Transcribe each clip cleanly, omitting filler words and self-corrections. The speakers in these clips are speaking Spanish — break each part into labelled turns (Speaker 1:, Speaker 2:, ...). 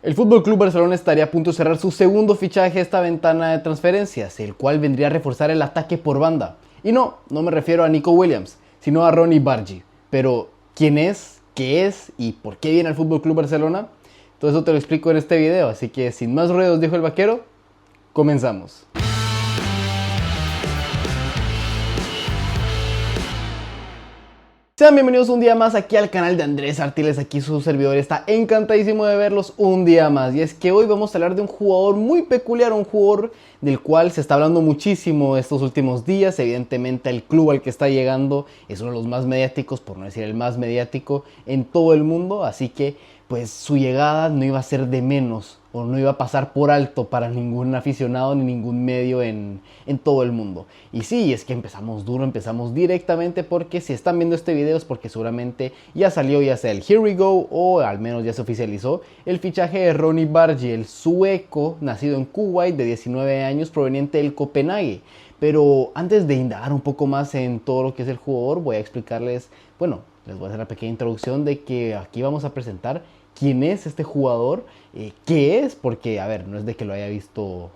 Speaker 1: El Fútbol Club Barcelona estaría a punto de cerrar su segundo fichaje esta ventana de transferencias, el cual vendría a reforzar el ataque por banda. Y no me refiero a Nico Williams, sino a Ronny Bargi. Pero, ¿quién es? ¿Qué es? ¿Y por qué viene al Fútbol Club Barcelona? Todo eso te lo explico en este video, así que sin más ruidos, dijo el vaquero, comenzamos. Sean bienvenidos un día más aquí al canal de Andrés Artiles. Aquí su servidor está encantadísimo de verlos un día más. Y es que hoy vamos a hablar de un jugador muy peculiar, un jugador del cual se está hablando muchísimo estos últimos días. Evidentemente el club al que está llegando es uno de los más mediáticos, por no decir el más mediático en todo el mundo. Así que pues su llegada no iba a ser de menos o no iba a pasar por alto para ningún aficionado ni ningún medio en todo el mundo. Y sí, es que empezamos duro, empezamos directamente, porque si están viendo este video es porque seguramente ya salió ya sea el Here We Go o al menos ya se oficializó el fichaje de Ronny Bargi, el sueco nacido en Kuwait de 19 años proveniente del Copenhague. Pero antes de indagar un poco más en todo lo que es el jugador, voy a explicarles, bueno, les voy a hacer la pequeña introducción de que aquí vamos a presentar quién es este jugador, qué es, porque, a ver, no es de que lo haya visto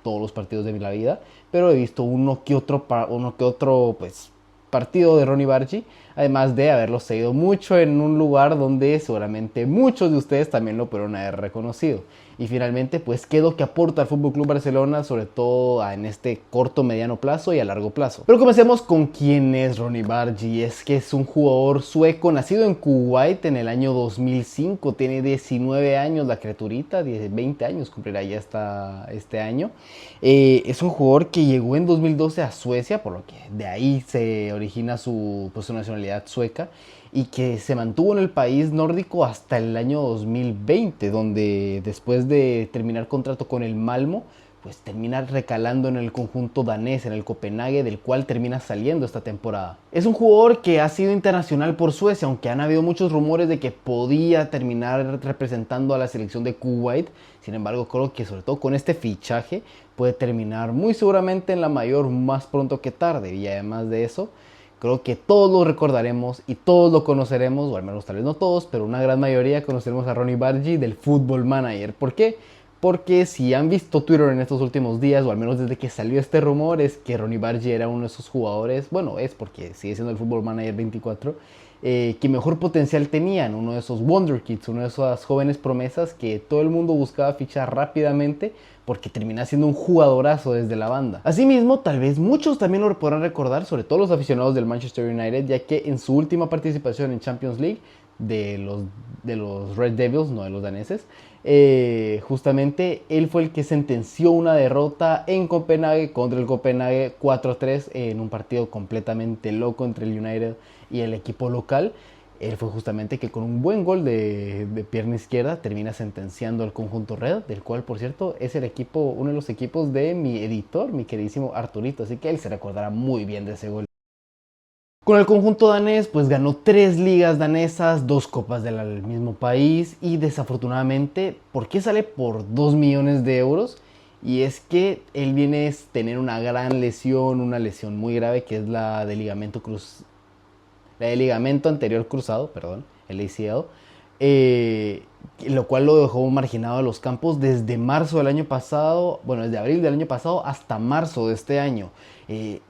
Speaker 1: todos los partidos de la vida, pero he visto uno que otro pues, partido de Ronny Bargi, además de haberlo seguido mucho en un lugar donde seguramente muchos de ustedes también lo pudieron haber reconocido. Y finalmente, pues, ¿qué es lo que aporta al Fútbol Club Barcelona, sobre todo en este corto, mediano plazo y a largo plazo? Pero comencemos con quién es Ronny Bargi. Es que es un jugador sueco nacido en Kuwait en el año 2005. Tiene 19 años la criaturita, 20 años cumplirá ya este año. Es un jugador que llegó en 2012 a Suecia, por lo que de ahí se origina su nacionalidad sueca, y que se mantuvo en el país nórdico hasta el año 2020, donde después de terminar contrato con el Malmo, pues termina recalando en el conjunto danés, en el Copenhague, del cual termina saliendo esta temporada. Es un jugador que ha sido internacional por Suecia, aunque han habido muchos rumores de que podía terminar representando a la selección de Kuwait. Sin embargo, creo que sobre todo con este fichaje puede terminar muy seguramente en la mayor más pronto que tarde. Y además de eso, creo que todos lo recordaremos y todos lo conoceremos, o al menos tal vez no todos, pero una gran mayoría conoceremos a Ronny Bargi del Football Manager. ¿Por qué? Porque si han visto Twitter en estos últimos días, o al menos desde que salió este rumor, es que Ronny Bargi era uno de esos jugadores, bueno, es porque sigue siendo el Football Manager 24, que mejor potencial tenían, uno de esos Wonder Kids, uno de esas jóvenes promesas que todo el mundo buscaba fichar rápidamente porque termina siendo un jugadorazo desde la banda. Asimismo, tal vez muchos también lo podrán recordar, sobre todo los aficionados del Manchester United, ya que en su última participación en Champions League de los Red Devils, no de los daneses, justamente él fue el que sentenció una derrota en Copenhague contra el Copenhague 4-3 en un partido completamente loco entre el United y el equipo local. Él fue justamente que con un buen gol de pierna izquierda termina sentenciando al conjunto Red, del cual, por cierto, es el equipo, uno de los equipos de mi editor, mi queridísimo Arturito, así que él se recordará muy bien de ese gol. Con el conjunto danés, pues ganó 3 ligas danesas, 2 copas del mismo país, y desafortunadamente, ¿por qué sale por 2 millones de euros? Y es que él viene a tener una gran lesión, una lesión muy grave, que es la de ligamento anterior cruzado, perdón, el ACL, lo cual lo dejó marginado de los campos desde marzo del año pasado, bueno, desde abril del año pasado hasta marzo de este año.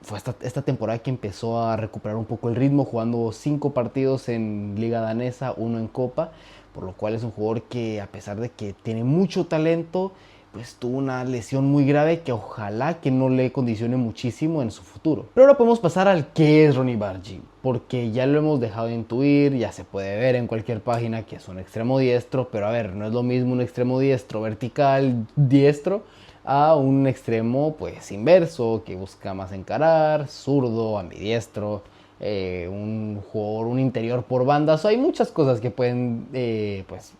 Speaker 1: Fue esta temporada que empezó a recuperar un poco el ritmo, jugando 5 partidos en Liga Danesa, 1 en Copa, por lo cual es un jugador que, a pesar de que tiene mucho talento, pues tuvo una lesión muy grave que ojalá que no le condicione muchísimo en su futuro. Pero ahora podemos pasar al qué es Ronny Bargi, porque ya lo hemos dejado de intuir, ya se puede ver en cualquier página que es un extremo diestro, pero a ver, no es lo mismo un extremo diestro vertical diestro a un extremo pues inverso, que busca más encarar, zurdo, ambidiestro, un jugador, un interior por banda. Hay muchas cosas que pueden pues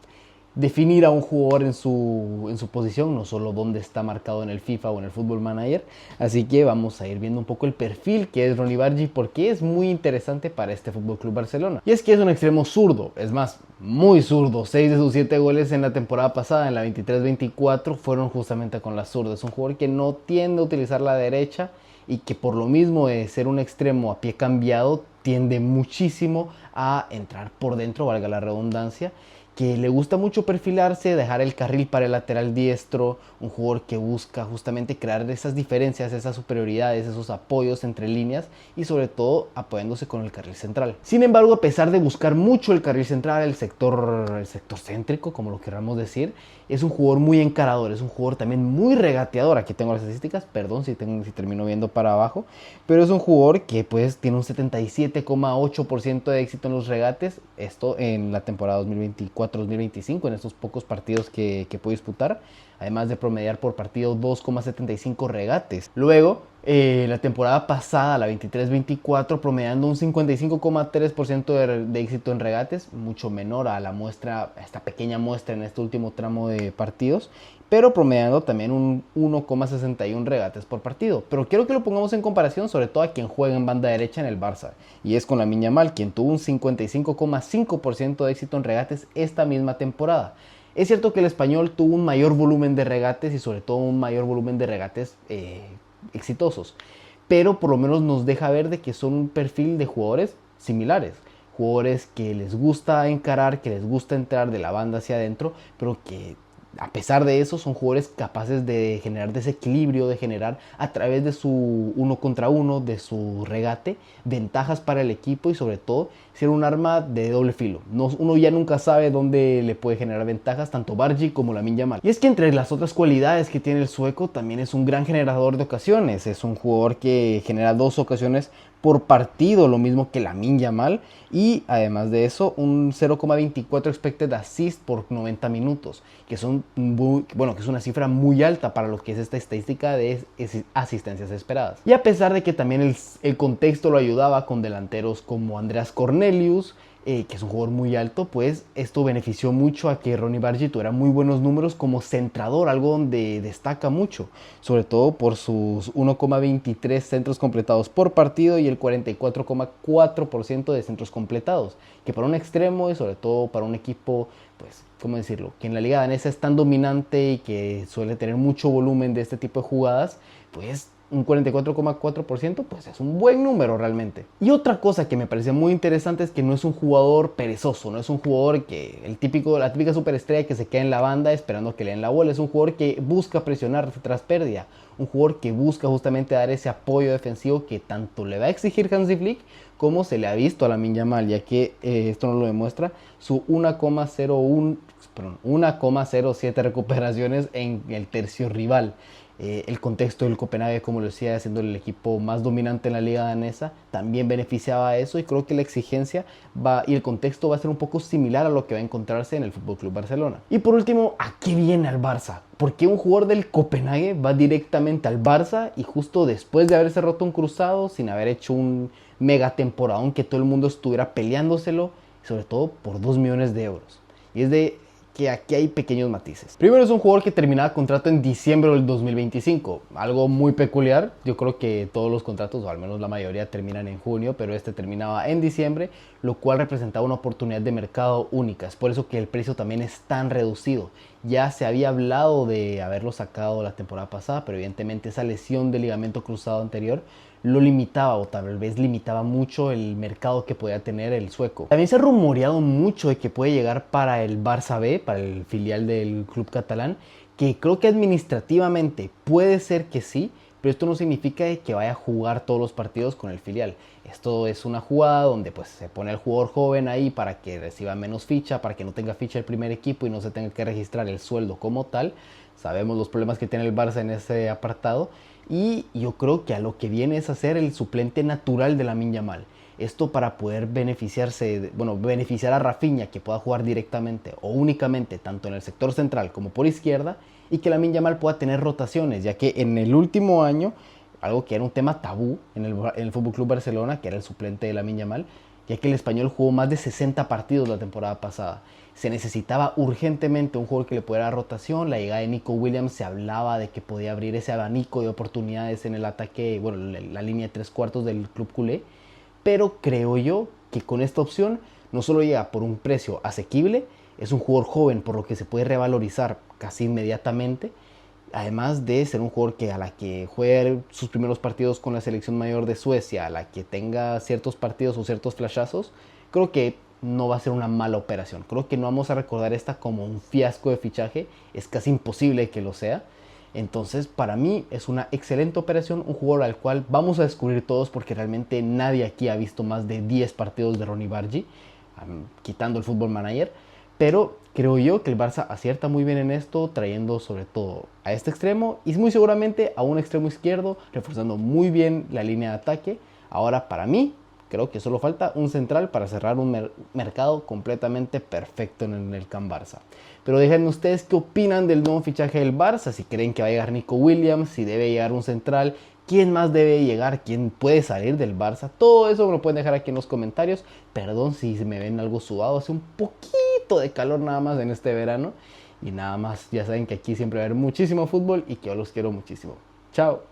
Speaker 1: definir a un jugador en su posición, no solo dónde está marcado en el FIFA o en el Football Manager. Así que vamos a ir viendo un poco el perfil que es Ronny Bargi, porque es muy interesante para este Fútbol Club Barcelona. Y es que es un extremo zurdo, es más, muy zurdo. 6 de sus 7 goles en la temporada pasada, en la 23-24, fueron justamente con la zurda. Es un jugador que no tiende a utilizar la derecha y que, por lo mismo de ser un extremo a pie cambiado, tiende muchísimo a entrar por dentro, valga la redundancia, que le gusta mucho perfilarse, dejar el carril para el lateral diestro, un jugador que busca justamente crear esas diferencias, esas superioridades, esos apoyos entre líneas y sobre todo apoyándose con el carril central. Sin embargo, a pesar de buscar mucho el carril central, el sector céntrico, como lo queramos decir, es un jugador muy encarador, es un jugador también muy regateador. Aquí tengo las estadísticas, perdón si termino viendo para abajo, pero es un jugador que pues tiene un 77,8% de éxito en los regates, esto en la temporada 2024-2025, en estos pocos partidos que puede disputar, además de promediar por partido 2,75 regates. Luego, la temporada pasada, la 23-24, promediando un 55,3% de éxito en regates, mucho menor a la muestra, a esta pequeña muestra en este último tramo de partidos, pero promediando también un 1,61 regates por partido. Pero quiero que lo pongamos en comparación, sobre todo a quien juega en banda derecha en el Barça, y es con Lamine Yamal, quien tuvo un 55,5% de éxito en regates esta misma temporada. Es cierto que el español tuvo un mayor volumen de regates y sobre todo un mayor volumen de regates exitosos, pero por lo menos nos deja ver de que son un perfil de jugadores similares, jugadores que les gusta encarar, que les gusta entrar de la banda hacia adentro, pero que a pesar de eso son jugadores capaces de generar desequilibrio, de generar a través de su uno contra uno, de su regate, ventajas para el equipo y sobre todo ser un arma de doble filo. Uno ya nunca sabe dónde le puede generar ventajas tanto Bargi como Lamine Yamal. Y es que entre las otras cualidades que tiene el sueco también es un gran generador de ocasiones. Es un jugador que genera 2 ocasiones por partido, lo mismo que Lamine Yamal, y además de eso un 0,24 expected assist por 90 minutos, que es una cifra muy alta para lo que es esta estadística de asistencias esperadas. Y a pesar de que también el contexto lo ayudaba con delanteros como Andreas Cornelius, que es un jugador muy alto, pues esto benefició mucho a que Ronny Bargi tuviera muy buenos números como centrador, algo donde destaca mucho, sobre todo por sus 1,23 centros completados por partido y el 44,4% de centros completados, que para un extremo y sobre todo para un equipo, pues, ¿cómo decirlo?, que en la liga danesa es tan dominante y que suele tener mucho volumen de este tipo de jugadas, pues un 44,4% pues es un buen número realmente. Y otra cosa que me parece muy interesante es que no es un jugador perezoso, no es un jugador que la típica superestrella que se queda en la banda esperando que le den la bola, es un jugador que busca presionar tras pérdida, un jugador que busca justamente dar ese apoyo defensivo que tanto le va a exigir Hansi Flick como se le ha visto a Lamine Yamal, ya que esto nos lo demuestra su 1,07 recuperaciones en el tercio rival. El contexto del Copenhague, como lo decía, siendo el equipo más dominante en la liga danesa, también beneficiaba a eso, y creo que la exigencia y el contexto va a ser un poco similar a lo que va a encontrarse en el FC Barcelona. Y por último, ¿a qué viene al Barça? ¿Por qué un jugador del Copenhague va directamente al Barça y justo después de haberse roto un cruzado, sin haber hecho un mega temporadón que todo el mundo estuviera peleándoselo, y sobre todo por 2 millones de euros? Y es de que aquí hay pequeños matices. Primero, es un jugador que terminaba contrato en diciembre del 2025, algo muy peculiar. Yo creo que todos los contratos, o al menos la mayoría, terminan en junio, pero este terminaba en diciembre, lo cual representaba una oportunidad de mercado única. Es por eso que el precio también es tan reducido. Ya se había hablado de haberlo sacado la temporada pasada, pero evidentemente esa lesión de ligamento cruzado anterior lo limitaba, o tal vez limitaba mucho el mercado que podía tener el sueco. También se ha rumoreado mucho de que puede llegar para el Barça B, para el filial del club catalán, que creo que administrativamente puede ser que sí, pero esto no significa que vaya a jugar todos los partidos con el filial. Esto es una jugada donde pues se pone al jugador joven ahí para que reciba menos ficha, para que no tenga ficha el primer equipo y no se tenga que registrar el sueldo como tal. Sabemos los problemas que tiene el Barça en ese apartado, y yo creo que a lo que viene es a ser el suplente natural de Lamine Yamal. Esto para poder beneficiar a Rafinha, que pueda jugar directamente o únicamente tanto en el sector central como por izquierda, y que Lamine Yamal pueda tener rotaciones, ya que en el último año, algo que era un tema tabú en el FC Barcelona, que era el suplente de Lamine Yamal, ya que el español jugó más de 60 partidos la temporada pasada. Se necesitaba urgentemente un jugador que le pudiera dar rotación. La llegada de Nico Williams, se hablaba de que podía abrir ese abanico de oportunidades en el ataque, la línea de 3/4 del club culé. Pero creo yo que con esta opción no solo llega por un precio asequible, es un jugador joven por lo que se puede revalorizar casi inmediatamente, además de ser un jugador que a la que juegue sus primeros partidos con la selección mayor de Suecia, a la que tenga ciertos partidos o ciertos flashazos, creo que no va a ser una mala operación. Creo que no vamos a recordar esta como un fiasco de fichaje, es casi imposible que lo sea. Entonces, para mí es una excelente operación, un jugador al cual vamos a descubrir todos porque realmente nadie aquí ha visto más de 10 partidos de Ronny Bargi, quitando el Football Manager. Pero creo yo que el Barça acierta muy bien en esto, trayendo sobre todo a este extremo y muy seguramente a un extremo izquierdo, reforzando muy bien la línea de ataque. Ahora, para mí, creo que solo falta un central para cerrar un mercado completamente perfecto en el Can Barça. Pero déjenme ustedes qué opinan del nuevo fichaje del Barça, si creen que va a llegar Nico Williams, si debe llegar un central, quién más debe llegar, quién puede salir del Barça. Todo eso me lo pueden dejar aquí en los comentarios. Perdón si me ven algo sudado, hace un poquito de calor nada más en este verano. Y nada más, ya saben que aquí siempre va a haber muchísimo fútbol y que yo los quiero muchísimo. Chao.